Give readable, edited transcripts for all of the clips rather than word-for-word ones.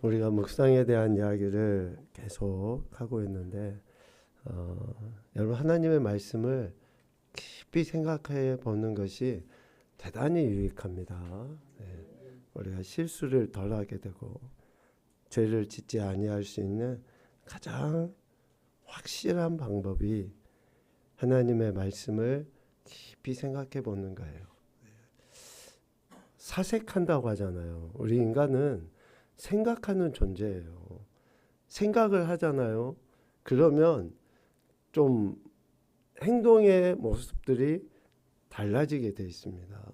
우리가 묵상에 대한 이야기를 계속 하고 있는데 여러분 하나님의 말씀을 깊이 생각해 보는 것이 대단히 유익합니다. 네. 우리가 실수를 덜 하게 되고 죄를 짓지 아니할 수 있는 가장 확실한 방법이 하나님의 말씀을 깊이 생각해 보는 거예요. 사색한다고 하잖아요. 우리 인간은 생각하는 존재예요. 생각을 하잖아요. 그러면 좀 행동의 모습들이 달라지게 되어 있습니다.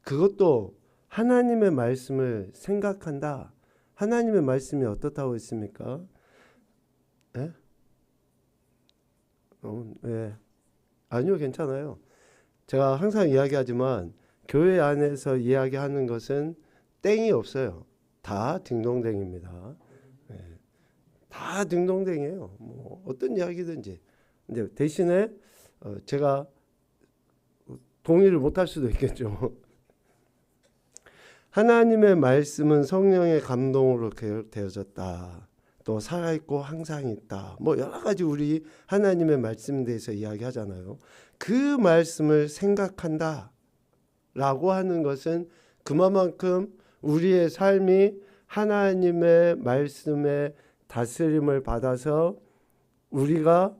그것도 하나님의 말씀을 생각한다. 하나님의 말씀이 어떻다고 했습니까? 예? 예. 아니요, 괜찮아요. 제가 항상 이야기하지만 교회 안에서 이야기하는 것은 땡이 없어요. 다 딩동댕입니다. 예. 다 딩동댕이에요. 뭐 어떤 이야기든지. 근데 대신에 제가 동의를 못할 수도 있겠죠. 하나님의 말씀은 성령의 감동으로 되어졌다. 또 살아있고 항상 있다. 뭐 여러 가지 우리 하나님의 말씀에 대해서 이야기하잖아요. 그 말씀을 생각한다 라고 하는 것은 그만큼 우리의 삶이 하나님의 말씀의 다스림을 받아서 우리가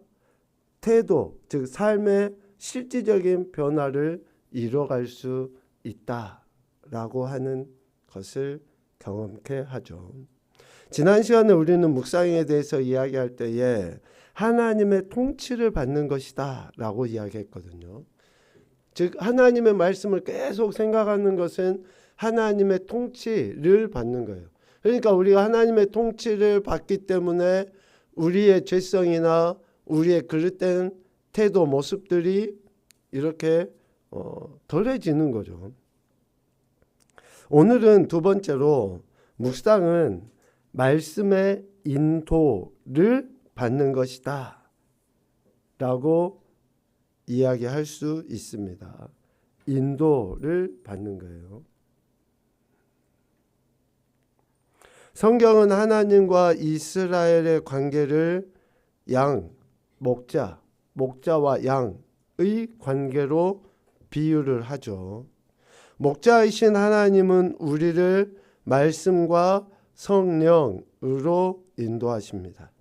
태도, 즉 삶의 실질적인 변화를 이뤄갈 수 있다라고 하는 것을 경험케 하죠. 지난 시간에 우리는 묵상에 대해서 이야기할 때에 하나님의 통치를 받는 것이다 라고 이야기했거든요. 즉 하나님의 말씀을 계속 생각하는 것은 하나님의 통치를 받는 거예요. 그러니까 우리가 하나님의 통치를 받기 때문에 우리의 죄성이나 우리의 그릇된 태도 모습들이 이렇게 덜해지는 거죠. 오늘은 두 번째로 묵상은 말씀의 인도를 받는 것이다 라고 이야기할 수 있습니다. 인도를 받는 거예요. 성경은 하나님과 이스라엘의 관계를 목자와 양의 관계로 비유를 하죠. 목자이신 하나님은 우리를 말씀과 성령으로 인도하십니다.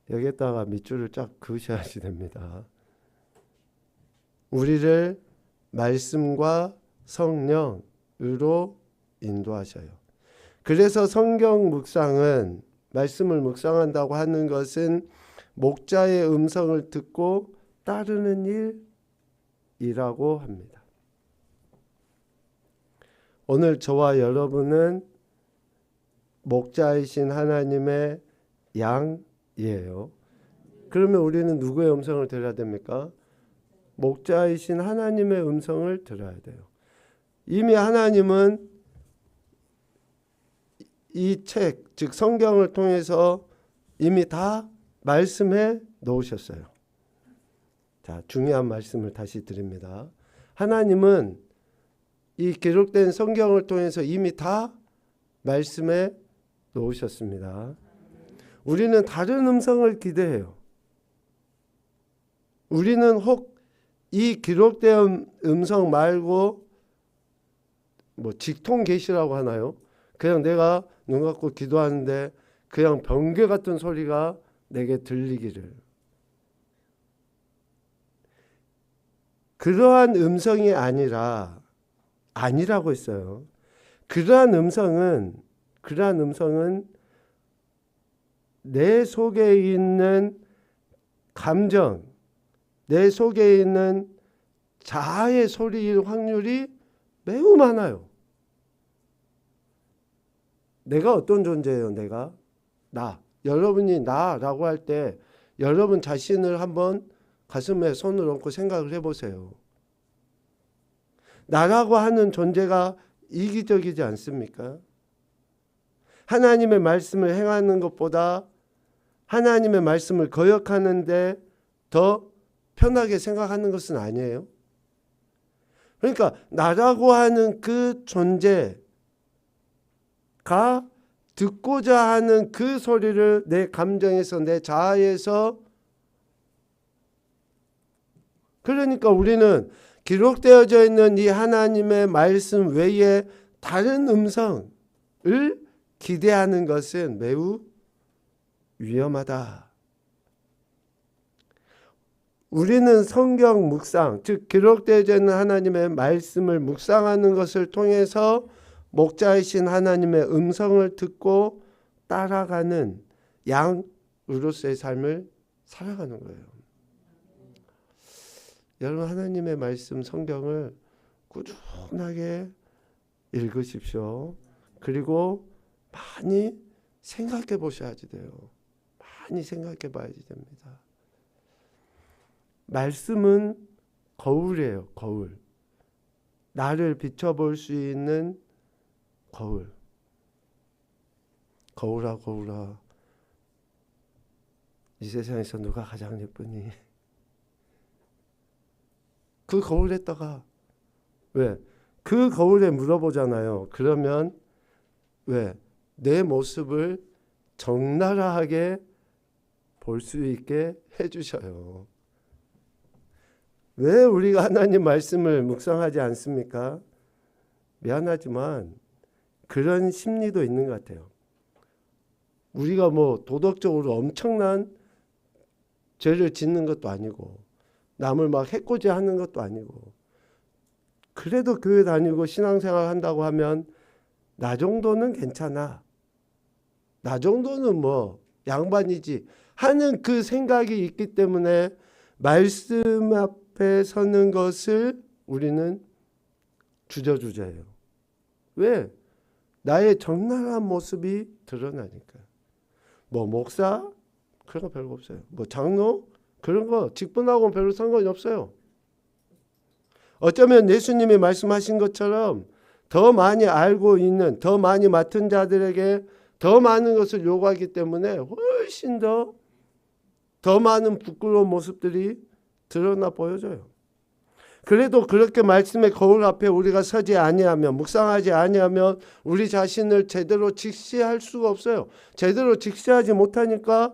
여기에다가 밑줄을 쫙 그으셔야지 됩니다. 우리를 말씀과 성령으로 인도하셔요. 그래서 성경 묵상은 말씀을 묵상한다고 하는 것은 목자의 음성을 듣고 따르는 일이라고 합니다. 오늘 저와 여러분은 목자이신 하나님의 양이에요. 그러면 우리는 누구의 음성을 들어야 됩니까? 목자이신 하나님의 음성을 들어야 돼요. 이미 하나님은 이 책, 즉 성경을 통해서 이미 다 말씀해 놓으셨어요. 자, 중요한 말씀을 다시 드립니다. 하나님은 이 기록된 성경을 통해서 이미 다 말씀해 놓으셨습니다. 우리는 다른 음성을 기대해요. 우리는 혹 이 기록된 음성 말고 뭐 직통 계시라고 하나요? 그냥 내가 눈 감고 기도하는데 그냥 번개 같은 소리가 내게 들리기를. 그러한 음성이 아니라고 했어요. 그러한 음성은 내 속에 있는 감정, 내 속에 있는 자아의 소리일 확률이 매우 많아요. 내가 어떤 존재예요? 여러분이 나라고 할 때 여러분 자신을 한번 가슴에 손을 얹고 생각을 해보세요. 나라고 하는 존재가 이기적이지 않습니까? 하나님의 말씀을 행하는 것보다 하나님의 말씀을 거역하는데 더 편하게 생각하는 것은 아니에요. 그러니까 나라고 하는 그 존재, 듣고자 하는 그 소리를 내 감정에서, 내 자아에서, 그러니까 우리는 기록되어져 있는 이 하나님의 말씀 외에 다른 음성을 기대하는 것은 매우 위험하다. 우리는 성경 묵상, 즉 기록되어져 있는 하나님의 말씀을 묵상하는 것을 통해서 목자이신 하나님의 음성을 듣고 따라가는 양으로서의 삶을 살아가는 거예요. 여러분, 하나님의 말씀 성경을 꾸준하게 읽으십시오. 그리고 많이 생각해 보셔야지 돼요. 많이 생각해 봐야지 됩니다. 말씀은 거울이에요. 거울. 나를 비춰볼 수 있는 거울. 거울아, 거울아, 이 세상에서 누가 가장 예쁘니? 그 거울에다가 왜? 그 거울에 물어보잖아요. 그러면 왜? 내 모습을 적나라하게 볼 수 있게 해주셔요. 왜 우리가 하나님 말씀을 묵상하지 않습니까? 미안하지만 그런 심리도 있는 것 같아요. 우리가 뭐 도덕적으로 엄청난 죄를 짓는 것도 아니고 남을 막 해코지하는 것도 아니고, 그래도 교회 다니고 신앙생활 한다고 하면 나 정도는 괜찮아, 나 정도는 뭐 양반이지 하는 그 생각이 있기 때문에 말씀 앞에 서는 것을 우리는 주저주저해요. 왜? 나의 적나라한 모습이 드러나니까. 뭐 목사? 그런 거 별거 없어요. 뭐 장로? 그런 거 직분하고는 별로 상관이 없어요. 어쩌면 예수님이 말씀하신 것처럼 더 많이 알고 있는, 더 많이 맡은 자들에게 더 많은 것을 요구하기 때문에 훨씬 더 많은 부끄러운 모습들이 드러나 보여져요. 그래도 그렇게 말씀의 거울 앞에 우리가 서지 아니하면, 묵상하지 아니하면 우리 자신을 제대로 직시할 수가 없어요. 제대로 직시하지 못하니까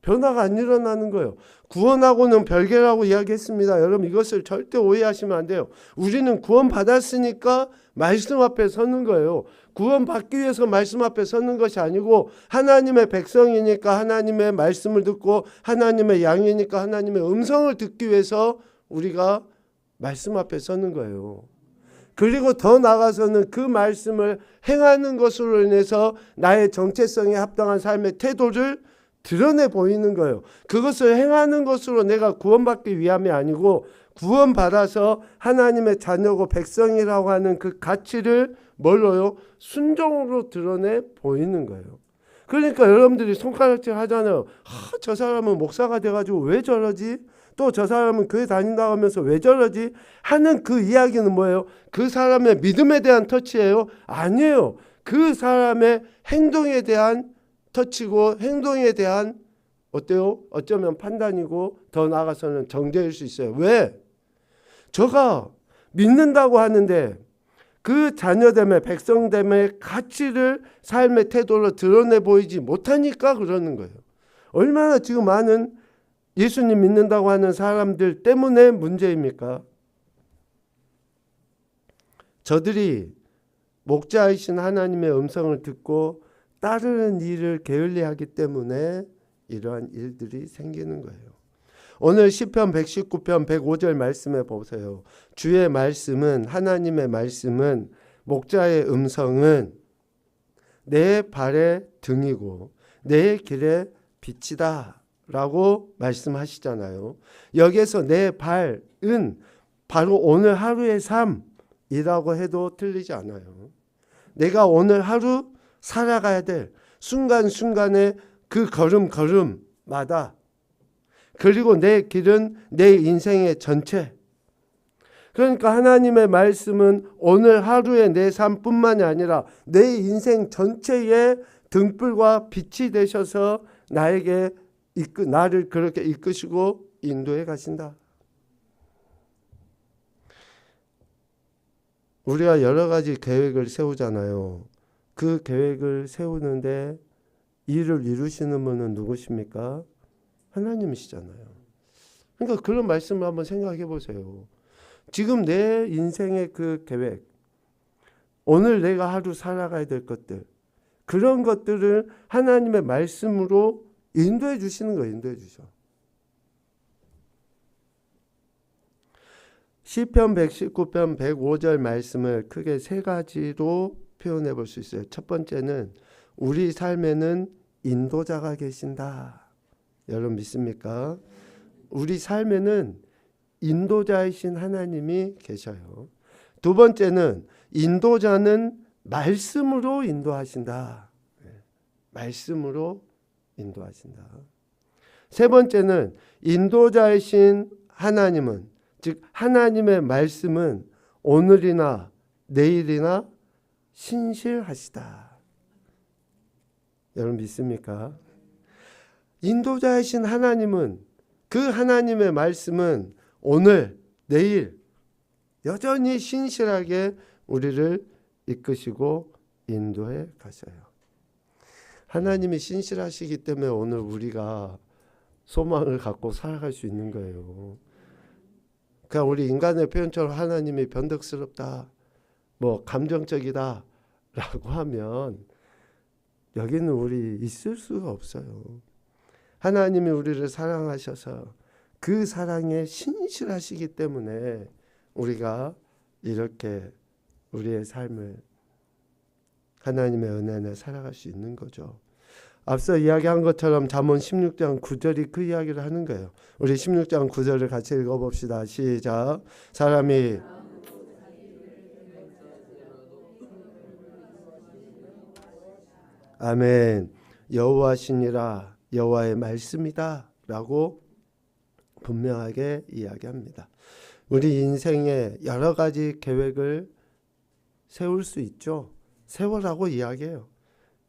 변화가 안 일어나는 거예요. 구원하고는 별개라고 이야기했습니다. 여러분, 이것을 절대 오해하시면 안 돼요. 우리는 구원 받았으니까 말씀 앞에 서는 거예요. 구원 받기 위해서 말씀 앞에 서는 것이 아니고 하나님의 백성이니까 하나님의 말씀을 듣고 하나님의 양이니까 하나님의 음성을 듣기 위해서 우리가 말씀 앞에 서는 거예요. 그리고 더 나아가서는 그 말씀을 행하는 것으로 인해서 나의 정체성에 합당한 삶의 태도를 드러내 보이는 거예요. 그것을 행하는 것으로 내가 구원받기 위함이 아니고 구원받아서 하나님의 자녀고 백성이라고 하는 그 가치를 뭘로요? 순종으로 드러내 보이는 거예요. 그러니까 여러분들이 손가락질 하잖아요. 저 사람은 목사가 돼가지고 왜 저러지? 또 저 사람은 교회 다닌다고 하면서 왜 저러지? 하는 그 이야기는 뭐예요? 그 사람의 믿음에 대한 터치예요? 아니에요. 그 사람의 행동에 대한 터치고 행동에 대한 어때요? 어쩌면 판단이고 더 나아가서는 정죄일 수 있어요. 왜? 저가 믿는다고 하는데 그 자녀됨의 백성됨의 가치를 삶의 태도로 드러내 보이지 못하니까 그러는 거예요. 얼마나 지금 많은 예수님 믿는다고 하는 사람들 때문에 문제입니까? 저들이 목자이신 하나님의 음성을 듣고 따르는 일을 게을리하기 때문에 이러한 일들이 생기는 거예요. 오늘 시편 119편 105절 말씀해 보세요. 주의 말씀은, 하나님의 말씀은, 목자의 음성은 내 발의 등이고 내 길의 빛이다 라고 말씀하시잖아요. 여기에서 내 발은 바로 오늘 하루의 삶이라고 해도 틀리지 않아요. 내가 오늘 하루 살아가야 될 순간순간의 그 걸음마다, 그리고 내 길은 내 인생의 전체. 그러니까 하나님의 말씀은 오늘 하루의 내 삶뿐만이 아니라 내 인생 전체의 등불과 빛이 되셔서 나를 그렇게 이끄시고 인도해 가신다. 우리가 여러 가지 계획을 세우잖아요. 그 계획을 세우는데 일을 이루시는 분은 누구십니까? 하나님이시잖아요. 그러니까 그런 말씀을 한번 생각해 보세요. 지금 내 인생의 그 계획, 오늘 내가 하루 살아가야 될 것들, 그런 것들을 하나님의 말씀으로 인도해 주시는 거예요. 인도해 주셔. 시편 119편 105절 말씀을 크게 세 가지로 표현해 볼 수 있어요. 첫 번째는 우리 삶에는 인도자가 계신다. 여러분 믿습니까? 우리 삶에는 인도자이신 하나님이 계셔요. 두 번째는 인도자는 말씀으로 인도하신다. 말씀으로 인도하신다. 세 번째는 인도자이신 하나님은, 즉 하나님의 말씀은 오늘이나 내일이나 신실하시다. 여러분 믿습니까? 인도자이신 하나님은, 그 하나님의 말씀은 오늘 내일 여전히 신실하게 우리를 이끄시고 인도해 가셔요. 하나님이 신실하시기 때문에 오늘 우리가 소망을 갖고 살아갈 수 있는 거예요. 그러니까 우리 인간의 표현처럼 하나님이 변덕스럽다, 뭐 감정적이다 라고 하면 여기는 우리 있을 수가 없어요. 하나님이 우리를 사랑하셔서 그 사랑에 신실하시기 때문에 우리가 이렇게 우리의 삶을 하나님의 은혜 안에 살아갈 수 있는 거죠. 앞서 이야기한 것처럼 잠언 16장 9절이 그 이야기를 하는 거예요. 우리 16장 9절을 같이 읽어봅시다. 시작. 사람이 아멘. 여호와시니라, 여호와의 말씀이다 라고 분명하게 이야기합니다. 우리 인생에 여러 가지 계획을 세울 수 있죠. 세워라고 이야기해요.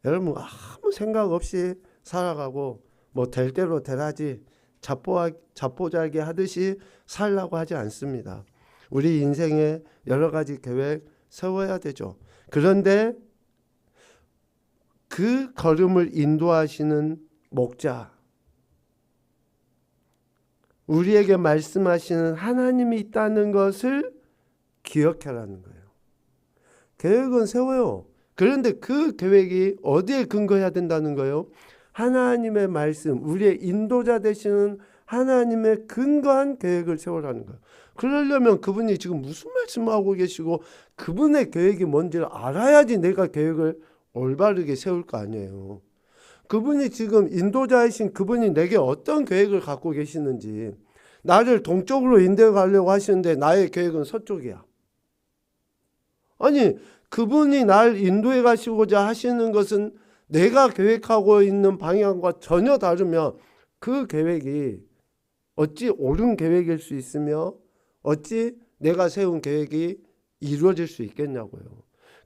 여러분 아무 생각 없이 살아가고 뭐 될 대로 되라지 자포자기 하듯이 살라고 하지 않습니다. 우리 인생에 여러 가지 계획 세워야 되죠. 그런데 그 걸음을 인도하시는 목자, 우리에게 말씀하시는 하나님이 있다는 것을 기억하라는 거예요. 계획은 세워요. 그런데 그 계획이 어디에 근거해야 된다는 거예요? 하나님의 말씀, 우리의 인도자 되시는 하나님의 근거한 계획을 세우라는 거예요. 그러려면 그분이 지금 무슨 말씀을 하고 계시고 그분의 계획이 뭔지를 알아야지 내가 계획을 올바르게 세울 거 아니에요. 그분이 지금 인도자이신 그분이 내게 어떤 계획을 갖고 계시는지, 나를 동쪽으로 인도해 가려고 하시는데 나의 계획은 서쪽이야. 아니, 그분이 날 인도해 가시고자 하시는 것은 내가 계획하고 있는 방향과 전혀 다르면 그 계획이 어찌 옳은 계획일 수 있으며 어찌 내가 세운 계획이 이루어질 수 있겠냐고요.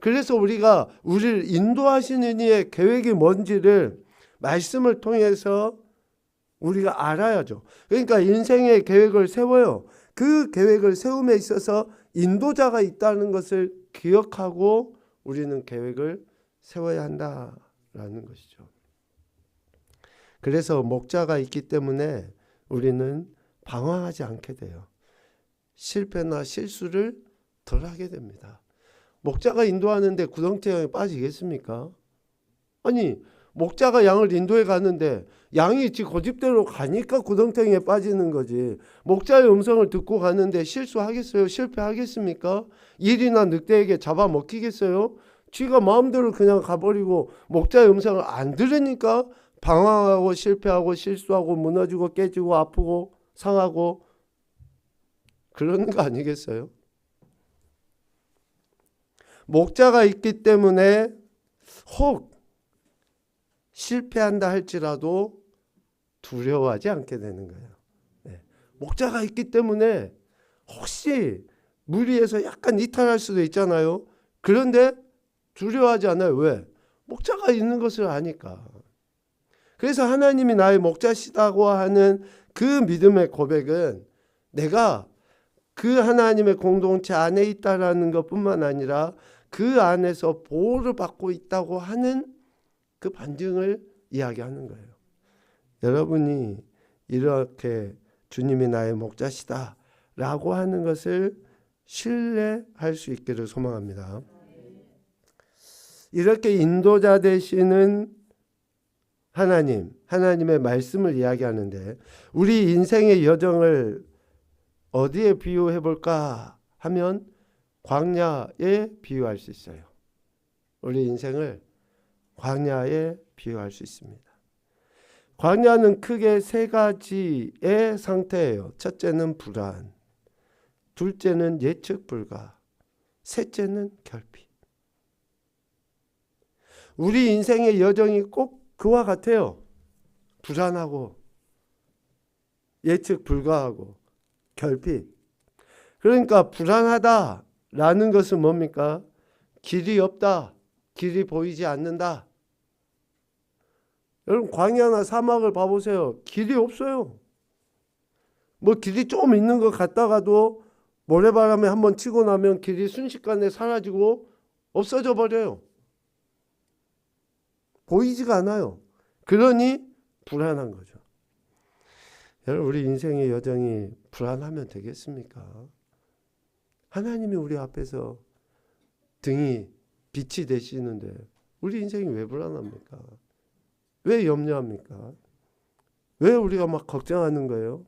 그래서 우리가 우리를 인도하시는 이의 계획이 뭔지를 말씀을 통해서 우리가 알아야죠. 그러니까 인생의 계획을 세워요. 그 계획을 세움에 있어서 인도자가 있다는 것을 기억하고 우리는 계획을 세워야 한다라는 것이죠. 그래서 목자가 있기 때문에 우리는 방황하지 않게 돼요. 실패나 실수를 덜 하게 됩니다. 목자가 인도하는데 구렁텅이에 빠지겠습니까? 아니, 목자가 양을 인도해 가는데 양이 지 고집대로 가니까 구렁텅이에 빠지는 거지. 목자의 음성을 듣고 가는데 실수하겠어요? 실패하겠습니까? 일이나 늑대에게 잡아먹히겠어요? 쥐가 마음대로 그냥 가버리고 목자의 음성을 안 들으니까 방황하고 실패하고 실수하고 무너지고 깨지고 아프고 상하고 그러는 거 아니겠어요? 목자가 있기 때문에 혹 실패한다 할지라도 두려워하지 않게 되는 거예요. 네. 목자가 있기 때문에 혹시 무리해서 약간 이탈할 수도 있잖아요. 그런데 두려워하지 않아요. 왜? 목자가 있는 것을 아니까. 그래서 하나님이 나의 목자시다고 하는 그 믿음의 고백은 내가 그 하나님의 공동체 안에 있다라는 것뿐만 아니라 그 안에서 보호를 받고 있다고 하는 그 반증을 이야기하는 거예요. 여러분이 이렇게 주님이 나의 목자시다 라고 하는 것을 신뢰할 수 있기를 소망합니다. 이렇게 인도자 되시는 하나님, 하나님의 말씀을 이야기하는데 우리 인생의 여정을 어디에 비유해 볼까 하면 광야에 비유할 수 있어요. 우리 인생을 광야에 비유할 수 있습니다. 광야는 크게 세 가지의 상태예요. 첫째는 불안, 둘째는 예측 불가, 셋째는 결핍. 우리 인생의 여정이 꼭 그와 같아요. 불안하고 예측 불가하고 결핍. 그러니까 불안하다라는 것은 뭡니까? 길이 없다. 길이 보이지 않는다. 여러분 광야나 사막을 봐보세요. 길이 없어요. 뭐 길이 좀 있는 것 같다가도 모래바람에 한번 치고 나면 길이 순식간에 사라지고 없어져 버려요. 보이지가 않아요. 그러니 불안한 거죠. 여러분 우리 인생의 여정이 불안하면 되겠습니까? 하나님이 우리 앞에서 등이 빛이 되시는데 우리 인생이 왜 불안합니까? 왜 염려합니까? 왜 우리가 막 걱정하는 거예요?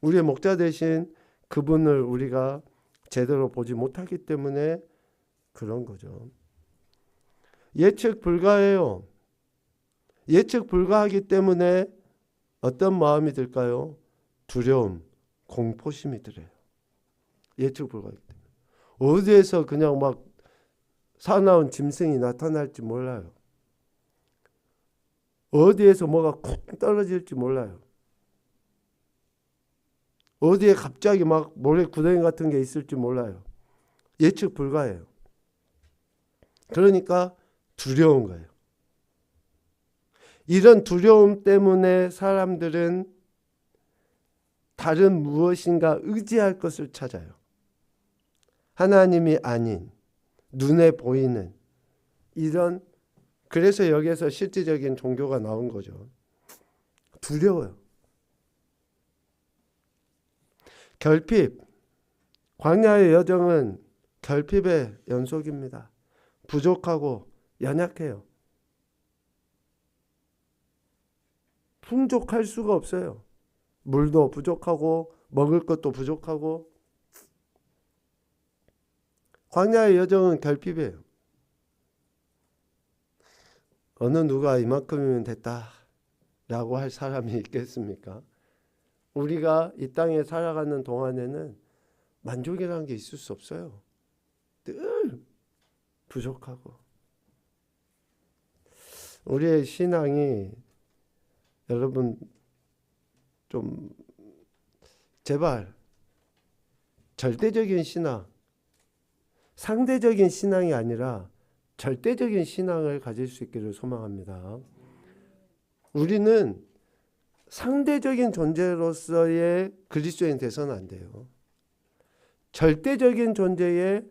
우리의 목자 되신 그분을 우리가 제대로 보지 못하기 때문에 그런 거죠. 예측 불가해요. 예측 불가하기 때문에 어떤 마음이 들까요? 두려움, 공포심이 들어요. 예측 불가하기 때문에. 어디에서 그냥 막 사나운 짐승이 나타날지 몰라요. 어디에서 뭐가 쿵 떨어질지 몰라요. 어디에 갑자기 막 모래 구덩이 같은 게 있을지 몰라요. 예측 불가해요. 그러니까 두려운 거예요. 이런 두려움 때문에 사람들은 다른 무엇인가 의지할 것을 찾아요. 하나님이 아닌 눈에 보이는 이런, 그래서 여기에서 실질적인 종교가 나온 거죠. 두려워요. 결핍, 광야의 여정은 결핍의 연속입니다. 부족하고 연약해요. 풍족할 수가 없어요. 물도 부족하고 먹을 것도 부족하고. 광야의 여정은 결핍이에요. 어느 누가 이만큼이면 됐다라고 할 사람이 있겠습니까? 우리가 이 땅에 살아가는 동안에는 만족이라는 게 있을 수 없어요. 늘 부족하고. 우리의 신앙이 여러분 좀 제발 절대적인 신앙, 상대적인 신앙이 아니라 절대적인 신앙을 가질 수 있기를 소망합니다. 우리는 상대적인 존재로서의 그리스도인 돼서는 안 돼요. 절대적인 존재의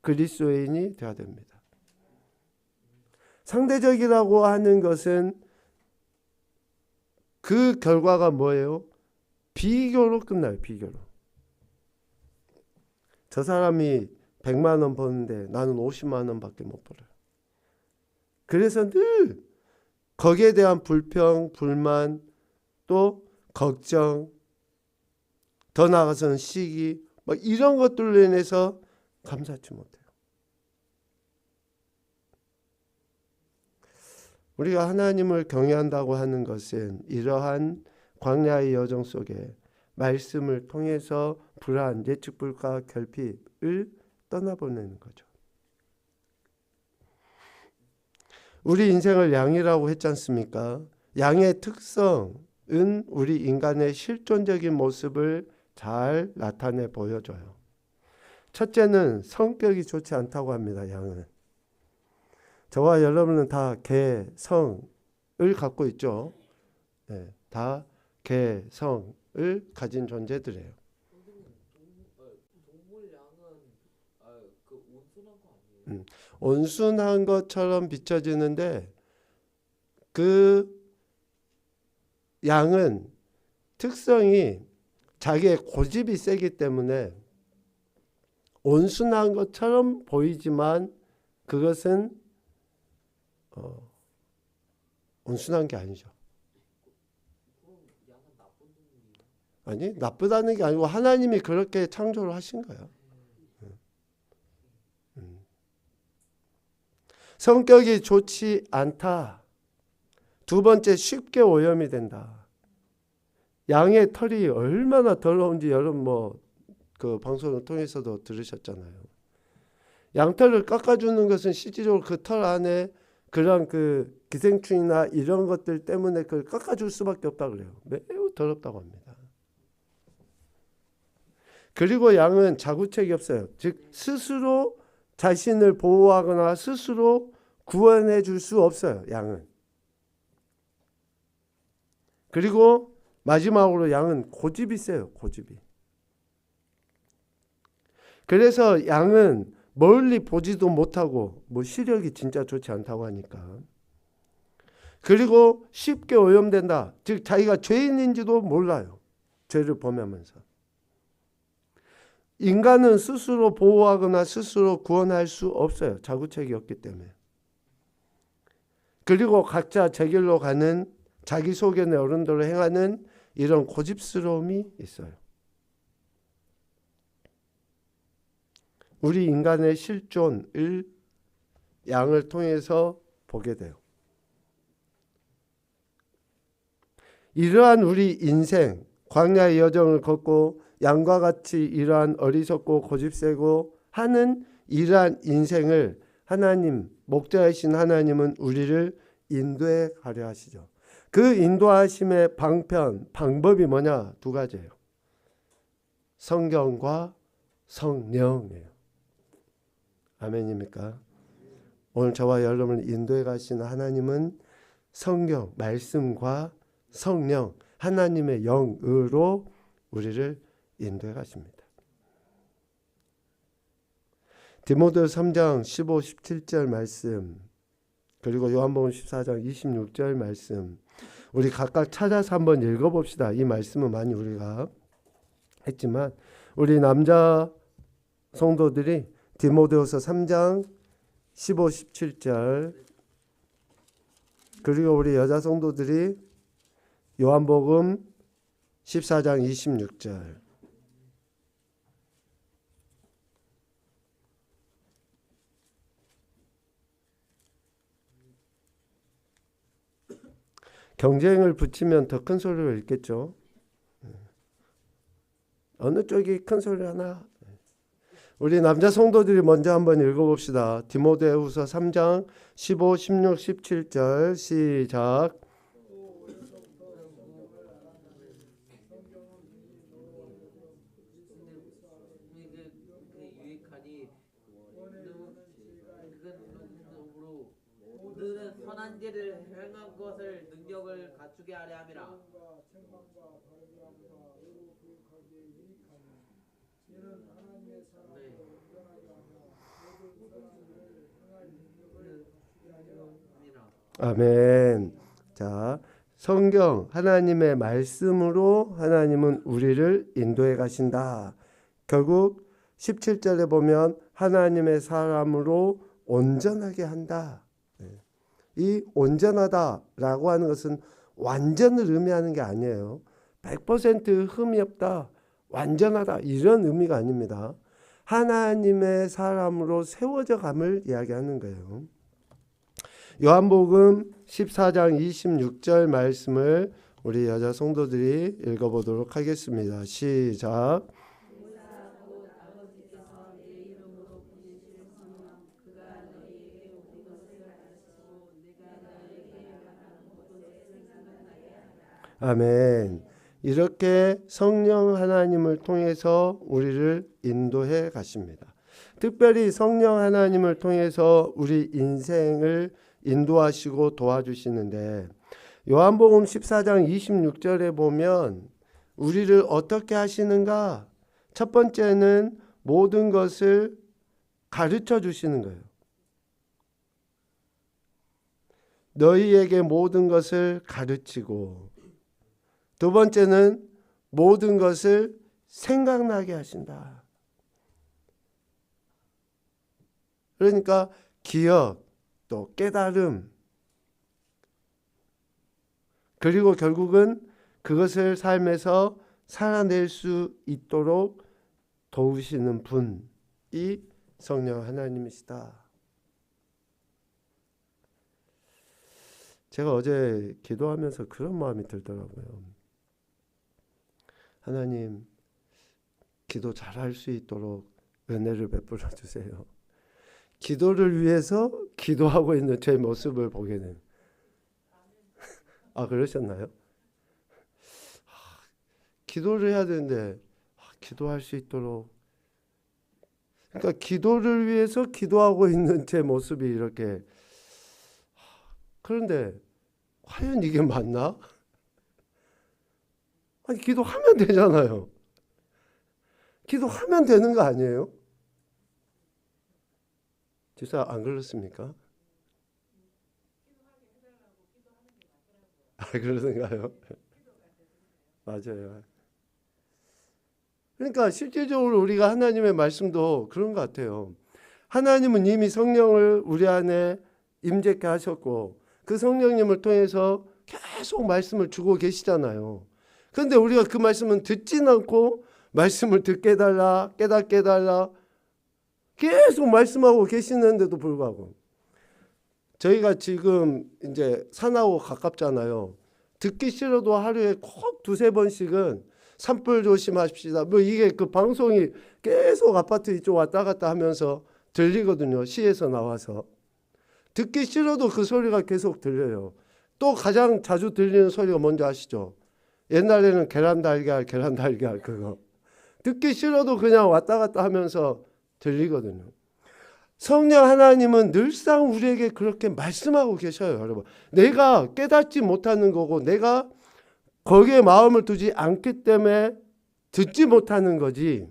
그리스도인이 되어야 됩니다. 상대적이라고 하는 것은 그 결과가 뭐예요? 비교로 끝나요. 비교로. 저 사람이 100만 원 버는데 나는 50만 원밖에 못 벌어요. 그래서 늘 거기에 대한 불평, 불만, 또 걱정, 더 나아가서는 시기, 뭐 이런 것들로 인해서 감사치 못해요. 우리가 하나님을 경외한다고 하는 것은 이러한 광야의 여정 속에 말씀을 통해서 불안, 예측 불가, 결핍을 떠나보내는 거죠. 우리 인생을 양이라고 했지 않습니까? 양의 특성은 우리 인간의 실존적인 모습을 잘 나타내 보여줘요. 첫째는 성격이 좋지 않다고 합니다. 양은. 저와 여러분은 다 개성을 갖고 있죠. 네, 다 개성을 가진 존재들이에요. 동물 양은 그 온순한 것처럼 비춰지는데 그 양은 특성이 자기의 고집이 세기 때문에 온순한 것처럼 보이지만 그것은 온순한 게 아니죠. 아니, 나쁘다는 게 아니고 하나님이 그렇게 창조를 하신 거예요. 성격이 좋지 않다. 두 번째, 쉽게 오염이 된다. 양의 털이 얼마나 더러운지 여러분 그 방송을 통해서도 들으셨잖아요. 양털을 깎아주는 것은 실질적으로 그 털 안에 그런 그 기생충이나 이런 것들 때문에 그걸 깎아줄 수밖에 없다 그래요. 매우 더럽다고 합니다. 그리고 양은 자구책이 없어요. 즉 스스로 자신을 보호하거나 스스로 구원해 줄 수 없어요. 양은. 그리고 마지막으로 양은 고집이 세요. 고집이. 그래서 양은 멀리 보지도 못하고 시력이 진짜 좋지 않다고 하니까. 그리고 쉽게 오염된다. 즉 자기가 죄인인지도 몰라요. 죄를 범하면서. 인간은 스스로 보호하거나 스스로 구원할 수 없어요. 자구책이 없기 때문에. 그리고 각자 제 길로 가는 자기 소견의 어른대로 행하는 이런 고집스러움이 있어요. 우리 인간의 실존을 양을 통해서 보게 돼요. 이러한 우리 인생, 광야의 여정을 걷고 양과 같이 이러한 어리석고 고집세고 하는 이러한 인생을 하나님, 목자이신 하나님은 우리를 인도해 가려 하시죠. 그 인도하심의 방법이 뭐냐? 두 가지예요. 성경과 성령이에요. 아멘입니까? 오늘 저와 여러분을 인도해 가시는 하나님은 성경, 말씀과 성령, 하나님의 영으로 우리를 인도해 가십니다. 디모데후서 3장 15, 17절 말씀, 그리고 요한복음 14장 26절 말씀, 우리 각각 찾아서 한번 읽어봅시다. 이 말씀은 많이 우리가 했지만 우리 남자 성도들이 디모데후서 3장 15, 17절, 그리고 우리 여자 성도들이 요한복음 14장 26절. 경쟁을 붙이면 더 큰 소리로 읽겠죠. 어느 쪽이 큰 소리 하나? 우리 남자 성도들이 먼저 한번 읽어봅시다. 디모데후서 3장 15, 16, 17절 시작. 너는 선한 일을 행한 것을 능력을 갖추게 하려 함이라. 아멘. 자, 성경 하나님의 말씀으로 하나님은 우리를 인도해 가신다. 결국 17절에 보면 하나님의 사람으로 온전하게 한다. 이 온전하다라고 하는 것은 완전을 의미하는 게 아니에요. 100% 흠이 없다, 완전하다 이런 의미가 아닙니다. 하나님의 사람으로 세워져 감을 이야기하는 거예요. 요한복음 14장 26절 말씀을 우리 여자 성도들이 읽어보도록 하겠습니다. 시작. 아멘. 이렇게 성령 하나님을 통해서 우리를 인도해 가십니다. 특별히 성령 하나님을 통해서 우리 인생을 인도하시고 도와주시는데 요한복음 14장 26절에 보면 우리를 어떻게 하시는가? 첫 번째는 모든 것을 가르쳐 주시는 거예요. 너희에게 모든 것을 가르치고, 두 번째는 모든 것을 생각나게 하신다. 그러니까 기억, 또 깨달음, 그리고 결국은 그것을 삶에서 살아낼 수 있도록 도우시는 분이 성령 하나님이시다. 제가 어제 기도하면서 그런 마음이 들더라고요. 하나님, 기도 잘할 수 있도록 은혜를 베풀어 주세요. 기도를 위해서 기도하고 있는 제 모습을 보게는. 아, 그러셨나요? 기도를 해야 되는데 기도할 수 있도록, 그러니까 기도를 위해서 기도하고 있는 제 모습이 이렇게. 그런데 과연 이게 맞나? 아니, 기도하면 되잖아요. 기도하면 되는 거 아니에요? 진짜 안 그렇습니까? 아, 그러는가요? 맞아요. 그러니까 실질적으로 우리가 하나님의 말씀도 그런 것 같아요. 하나님은 이미 성령을 우리 안에 임재케 하셨고, 그 성령님을 통해서 계속 말씀을 주고 계시잖아요. 그런데 우리가 그 말씀은 듣지는 않고, 말씀을 듣게 해달라, 깨닫게 해달라, 계속 말씀하고 계시는데도 불구하고, 저희가 지금 이제 산하고 가깝잖아요. 듣기 싫어도 하루에 꼭 두세 번씩은 산불 조심하십시다. 뭐 이게 그 방송이 계속 아파트 이쪽 왔다 갔다 하면서 들리거든요. 시에서 나와서. 듣기 싫어도 그 소리가 계속 들려요. 또 가장 자주 들리는 소리가 뭔지 아시죠? 옛날에는 계란 달걀 그거. 듣기 싫어도 그냥 왔다 갔다 하면서 들리거든요. 성령 하나님은 늘상 우리에게 그렇게 말씀하고 계셔요, 여러분. 내가 깨닫지 못하는 거고, 내가 거기에 마음을 두지 않기 때문에 듣지 못하는 거지.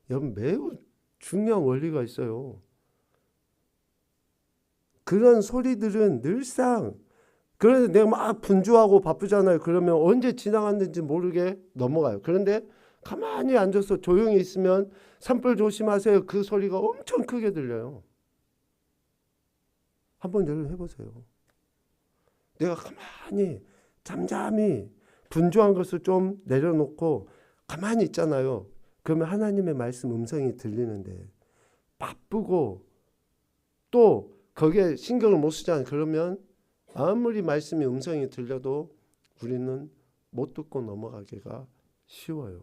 여러분, 매우 중요한 원리가 있어요. 그런 소리들은 늘상, 그래서 내가 막 분주하고 바쁘잖아요. 그러면 언제 지나갔는지 모르게 넘어가요. 그런데 가만히 앉아서 조용히 있으면 산불 조심하세요. 그 소리가 엄청 크게 들려요. 한번 여러분 해보세요. 내가 가만히 잠잠히 분주한 것을 좀 내려놓고 가만히 있잖아요. 그러면 하나님의 말씀 음성이 들리는데, 바쁘고 또 거기에 신경을 못 쓰잖아요. 그러면 아무리 말씀이 음성이 들려도 우리는 못 듣고 넘어가기가 쉬워요.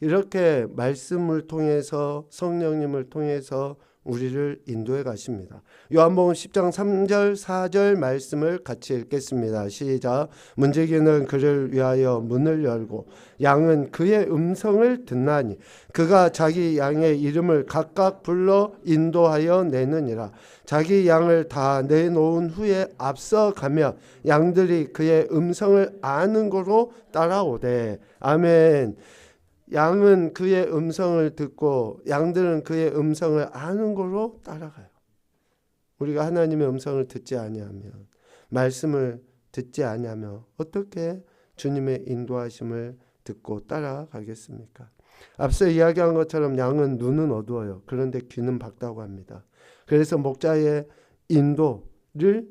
이렇게 말씀을 통해서, 성령님을 통해서 우리를 인도해 가십니다. 요한복음 10장 3절 4절 말씀을 같이 읽겠습니다. 시작. 문지기는 그를 위하여 문을 열고 양은 그의 음성을 듣나니 그가 자기 양의 이름을 각각 불러 인도하여 내느니라. 자기 양을 다 내놓은 후에 앞서가며 양들이 그의 음성을 아는 거로 따라오되. 아멘. 양은 그의 음성을 듣고 양들은 그의 음성을 아는 걸로 따라가요. 우리가 하나님의 음성을 듣지 아니하면, 말씀을 듣지 아니하면 어떻게 주님의 인도하심을 듣고 따라가겠습니까? 앞서 이야기한 것처럼 양은 눈은 어두워요. 그런데 귀는 밝다고 합니다. 그래서 목자의 인도를,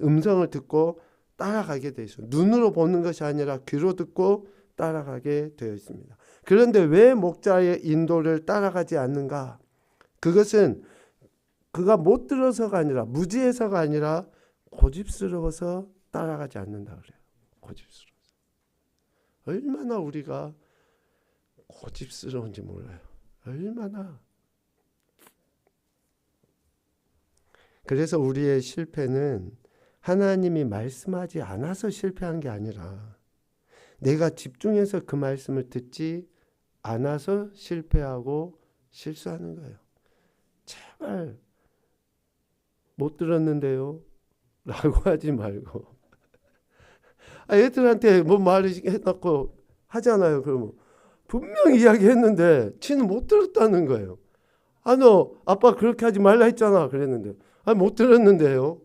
음성을 듣고 따라가게 되어 있어요. 눈으로 보는 것이 아니라 귀로 듣고 따라가게 되어 있습니다. 그런데 왜 목자의 인도를 따라가지 않는가? 그것은 그가 못 들어서가 아니라, 무지해서가 아니라 고집스러워서 따라가지 않는다 그래요. 고집스러워서. 얼마나 우리가 고집스러운지 몰라요. 얼마나. 그래서 우리의 실패는 하나님이 말씀하지 않아서 실패한 게 아니라 내가 집중해서 그 말씀을 듣지 않아서 실패하고 실수하는 거예요. 제발 못 들었는데요 라고 하지 말고, 애들한테 뭐 말을 해놓고 하잖아요. 그러면 분명히 이야기했는데 지는 못 들었다는 거예요. 아, 너 아빠 그렇게 하지 말라 했잖아. 그랬는데 아, 못 들었는데요.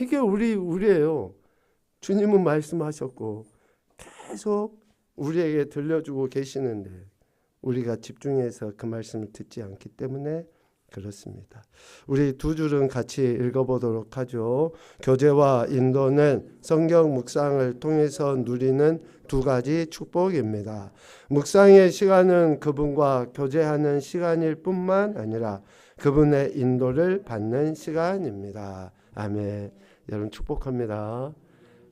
이게 우리예요. 주님은 말씀하셨고 계속 우리에게 들려주고 계시는데 우리가 집중해서 그 말씀을 듣지 않기 때문에 그렇습니다. 우리 두 줄은 같이 읽어보도록 하죠. 교제와 인도는 성경 묵상을 통해서 누리는 두 가지 축복입니다. 묵상의 시간은 그분과 교제하는 시간일 뿐만 아니라 그분의 인도를 받는 시간입니다. 아멘. 여러분 축복합니다.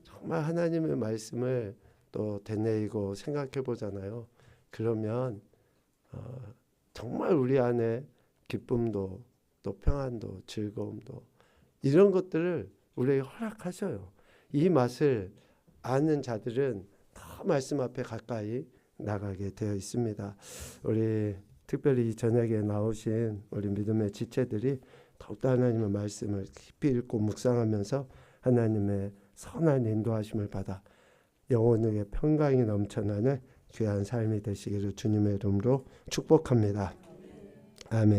정말 하나님의 말씀을 또 되뇌이고 생각해 보잖아요. 그러면 정말 우리 안에 기쁨도 또 평안도 즐거움도 이런 것들을 우리에게 허락하셔요. 이 맛을 아는 자들은 더 말씀 앞에 가까이 나가게 되어 있습니다. 우리 특별히 이 저녁에 나오신 우리 믿음의 지체들이 더욱더 하나님의 말씀을 깊이 읽고 묵상하면서 하나님의 선한 인도하심을 받아 영혼에게 평강이 넘쳐나는 귀한 삶이 되시기를 주님의 이름으로 축복합니다. 아멘.